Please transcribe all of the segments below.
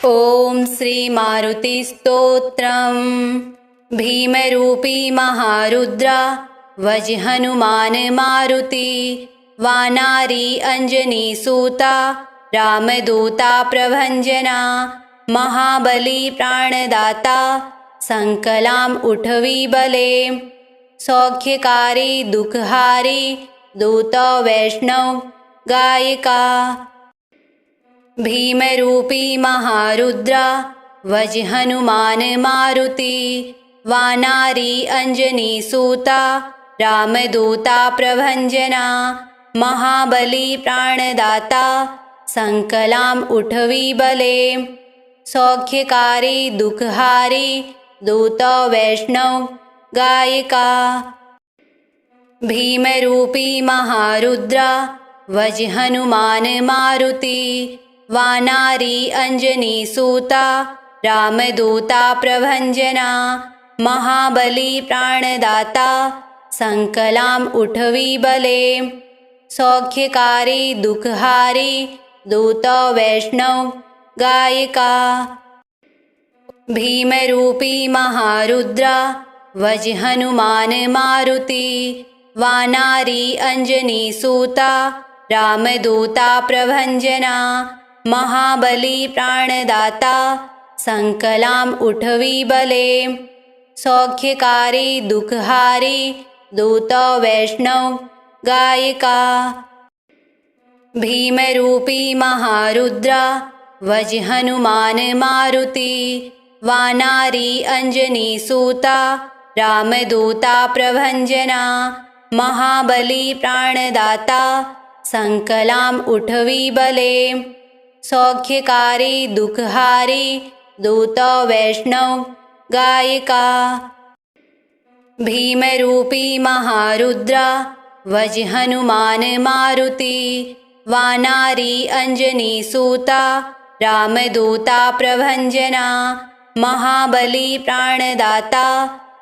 ॐ श्रीमारुतिस्तोत्रम्। भीमरूपी महारुद्रा वज्हनुमान मारुति, वानारी अंजनीसूता रामदूता प्रभंजना, महाबली प्राणदाता संकलाम उठवी बले, सौख्यकारी दुखहारी दूत वैष्णव गायिका। भीमरूपी महारुद्रा वज्हनुमान मारुति, वानारी अंजनीसूता रामदूता प्रभंजना, महाबली प्राणदाता संकलाम उठवी बले, सौख्यकारी दुखहारी दूत वैष्णव गायिका। भीमरूपी महारुद्रा वज्हनुमान मारुति, वानारी अंजनीसूता रामदूता प्रभंजना, महाबली प्राणदाता संकलाम उठवी बले, सौख्यकारी दुखहारी दूत वैष्णव गायिका। भीमरूपी महारुद्रा वज्हनुमान मारुति, वानारी अंजनीसूता रामदूता प्रभंजना, महाबली प्राणदाता संकलाम उठवी बले, सौख्यकारी दुखहारी दूत वैष्णव गायिका। भीमरूपी महारुद्रा वज्हनुमान मारुति, वानारी अंजनीसूता रामदूता प्रभंजना, महाबली प्राणदाता संकलाम उठवी बले, सौख्यकारी दुखहारी दूत वैष्णव गायिका। भीमरूपी महारुद्रा वज्हनुमान मारुति, वानारी अंजनीसूता रामदूता प्रभंजना, महाबली प्राणदाता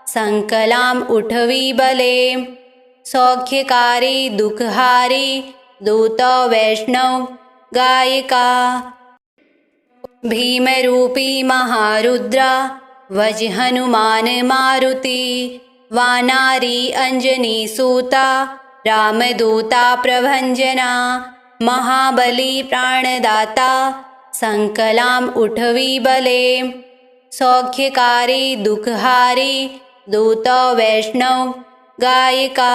संकलाम उठवी बले, सौख्यकारी दुखहारी दूत वैष्णव गायिका। भीमरूपी महारुद्रा वज्हनुमान मारुति, वानारी अंजनीसूता रामदूता प्रभंजना, महाबली प्राणदाता संकलाम उठवी बले, सौख्यकारी दुखहारी दूत वैष्णव गायिका।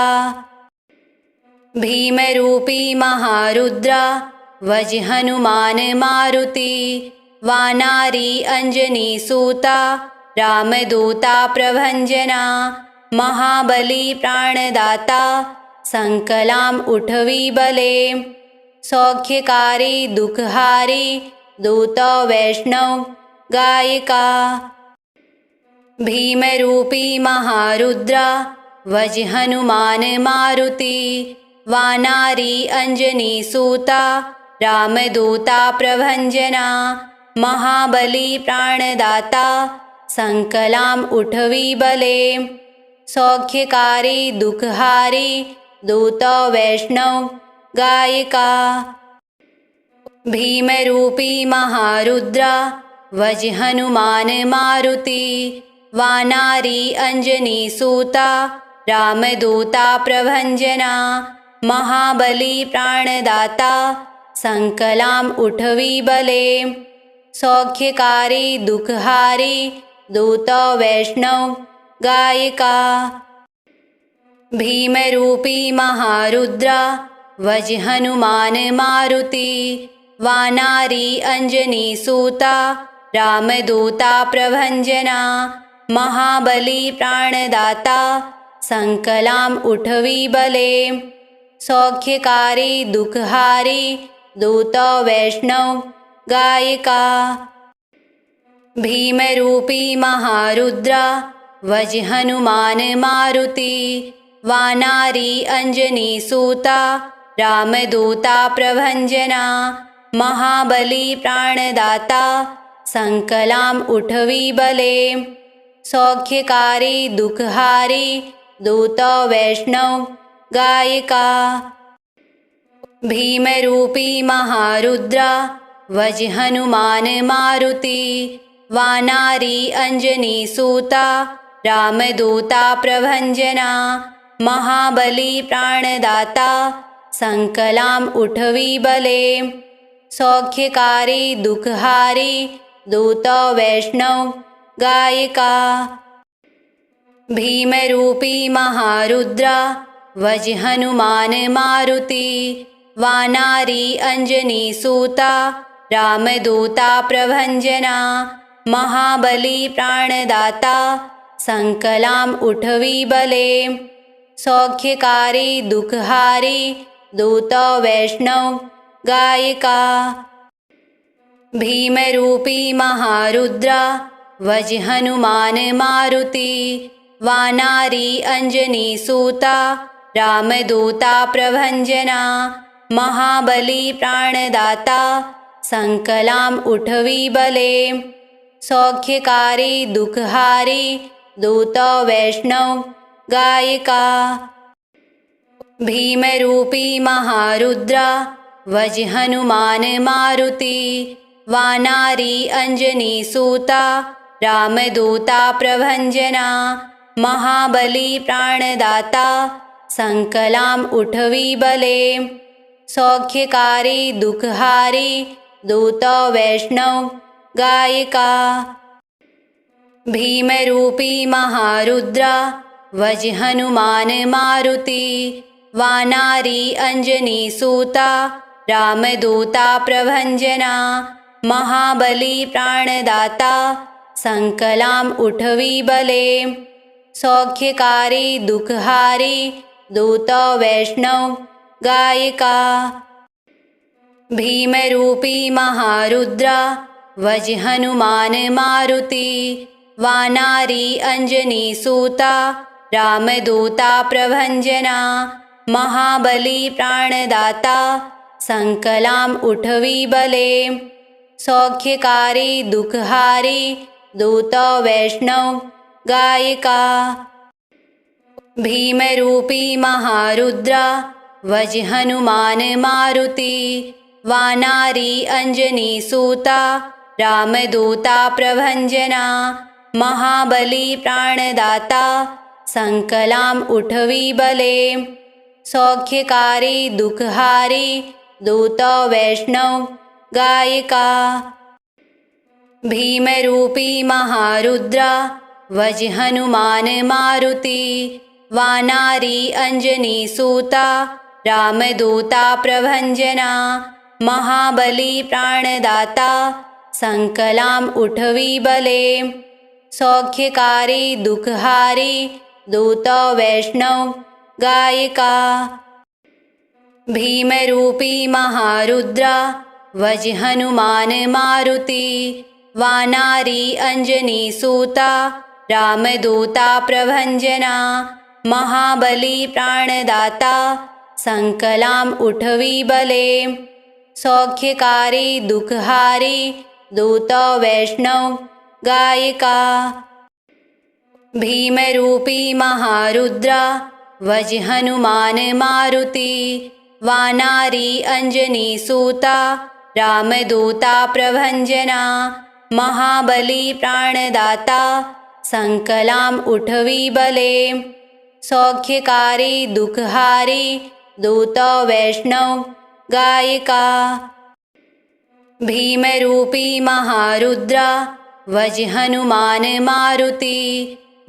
भीमरूपी महारुद्रा वज्हनुमान मारुति, वानारी अंजनीसूता रामदूता प्रभंजना, महाबली प्राणदाता संकलाम उठवी बले, सौख्यकारी दुखहारी दूत वैष्णव गायिका। भीमरूपी महारुद्रा वज्हनुमान मारुति, वानारी अंजनीसूता रामदूता प्रभंजना, महाबली प्राणदाता संकलाम उठवी बले, सौख्यकारी दुखहारी दूत वैष्णव गायिका। भीमरूपी महारुद्रा वज्हनुमान मारुति, वानारी अंजनीसूता रामदूता प्रभंजना, महाबली प्राणदाता संकलाम उठवी बले, सौख्यकारी दुखहारी दूत वैष्णव गायिका। भीमरूपी महारुद्रा वज्हनुमान मारुति, वानारी अंजनीसूता रामदूता प्रभंजना, महाबली प्राणदाता संकलाम उठवी बले, सौख्यकारी दुखहारी दूत वैष्णव गायिका। भीमरूपी महारुद्रा वज्हनुमान मारुति, वानारी अंजनीसूता रामदूता प्रभंजना, महाबली प्राणदाता संकलाम उठवी बले, सौख्यकारी दुखहारी दूत वैष्णव गायिका। भीमरूपी महारुद्रा वज हनुमान मारुति वानारी अंजनी सूता रामदूता प्रभंजना महाबली प्राणदाता संकलाम उठवी बले सौख्यकारी दुखहारी दूत वैष्णव गायिका भीम रूपी महारुद्रा वज हनुमान मारुति वानारी अंजनी सूता रामदूता प्रभंजना महाबली प्राणदाता संकलाम उठवी बले सौख्यकारी दुखहारी दूत वैष्णव गायिका भीम रूपी महारुद्रा वज हनुमान मारुति वानारी अंजनी सूता रामदूता प्रभंजना महाबली प्राणदाता संकलाम उठवी बले सौख्यकारी दुखहारी दूत वैष्णव गायिका भीम रूपी महारुद्रा वज हनुमान मारुति वानारी अंजनी सूता रामदूता प्रभंजना महाबली प्राणदाता संकलाम उठवी बले सौख्यकारी दुखहारी दूत वैष्णव गायिका भीम रूपी महारुद्रा वज हनुमान मारुति वानारी अंजनी सूता रामदूता प्रभंजना महाबली प्राणदाता संकलाम उठवी बले सौख्यकारी दुखहारी दूत वैष्णव गायिका भीम रूपी महारुद्रा वज हनुमान मारुति वानारी अंजनी सूता रामदूता प्रभंजना महाबली प्राणदाता संकलाम उठवी बले सौख्यकारी दुखहारी दूत वैष्णव गायिका भीम रूपी महारुद्रा वज हनुमान मारुति वानारी अंजनी सूता रामदूता प्रभंजना महाबली प्राणदाता संकलाम उठवी बले सौख्यकारी दुखहारी दूत वैष्णव गायिका भीम रूपी महारुद्रा वज हनुमान मारुति वानारी अंजनी सूता रामदूता प्रभंजना महाबली प्राणदाता संकलाम उठवी बले सौख्यकारी दुखहारी दूत वैष्णव गायिका भीम रूपी महारुद्रा वज हनुमान मारुति वानारी अंजनी सूता रामदूता प्रभंजना महाबली प्राणदाता संकलाम उठवी बले सौख्यकारी दुखहारी दूत वैष्णव गायिका भीम रूपी महारुद्रा वज हनुमान मारुति वानारी अंजनी सूता रामदूता प्रभंजना महाबली प्राणदाता संकलाम उठवी बले सौख्यकारी दुखहारी दूत वैष्णव गायिका भीम रूपी महारुद्रा वज हनुमान मारुति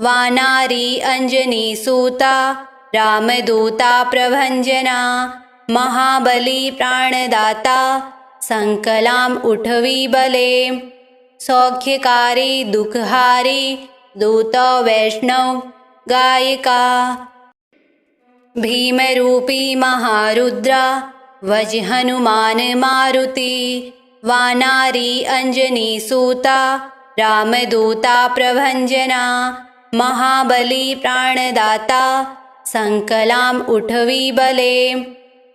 वानारी अंजनी सूता रामदूता प्रभंजना महाबली प्राणदाता संकलाम उठवी बले सौख्यकारी दुखहारी दूत वैष्णव गायिका भीम रूपी महारुद्रा वज हनुमान मारुति वानारी अंजनी सूता रामदूता प्रभंजना महाबली प्राणदाता संकलाम उठवी बले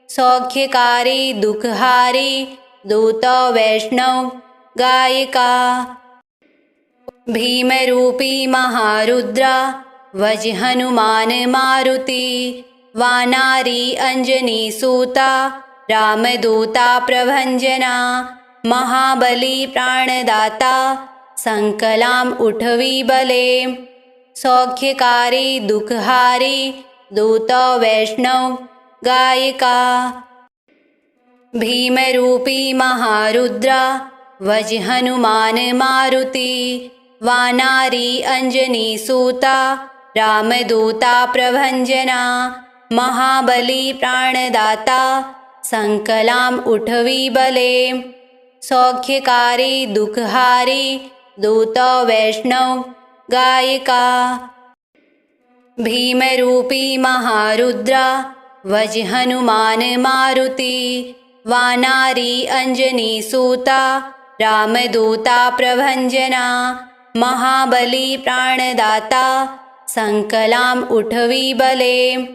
सौख्यकारी दुखहारी दूत वैष्णव गायिका भीम रूपी महारुद्रा वज हनुमान मारुति वानारी अंजनी सूता रामदूता प्रभंजना महाबली प्राणदाता संकलाम उठवी बले। सौख्यकारी दुखहारी दूत वैष्णव गायिका। भीमरूपी महारुद्रा वज हनुमान मारुति। वानारी अंजनी सूता रामदूता प्रभंजना। महाबली प्राणदाता संकलाम उठवी बले। सौख्यकारी दुखहारी दूत वैष्णव गायिका। भीमरूपी महारुद्रा वज हनुमान मारुति। वानारी अंजनी सूता रामदूता प्रभंजना। महाबली प्राणदाता संकलाम उठवी बले।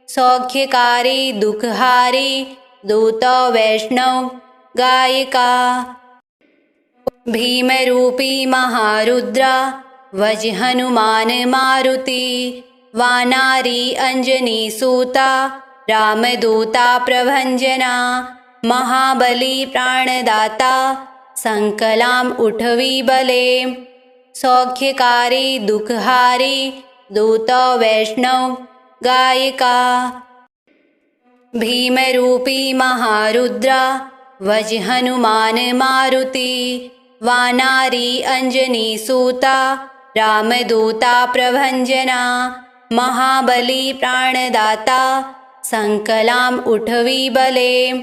सौख्यकारी दुखहारी दूत वैष्णव गायिका। भीमरूपी महारुद्रा वज हनुमान मारुति। वानारी अंजनी सूता रामदूता प्रभंजना। महाबली प्राणदाता संकलाम उठवी बले। सौख्यकारी दुखहारी दूत वैष्णव गायिका। भीमरूपी महारुद्रा वज हनुमान मारुति। वानारी अंजनी सूता रामदूता प्रभंजना। महाबली प्राणदाता संकलाम उठवी बले।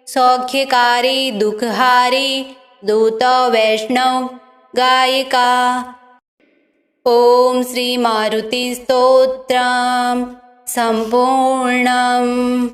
सौख्यकारी दुखहारी दूत वैष्णव गायिका। ओम श्री मारुति स्तोत्रम् संपूर्णम्।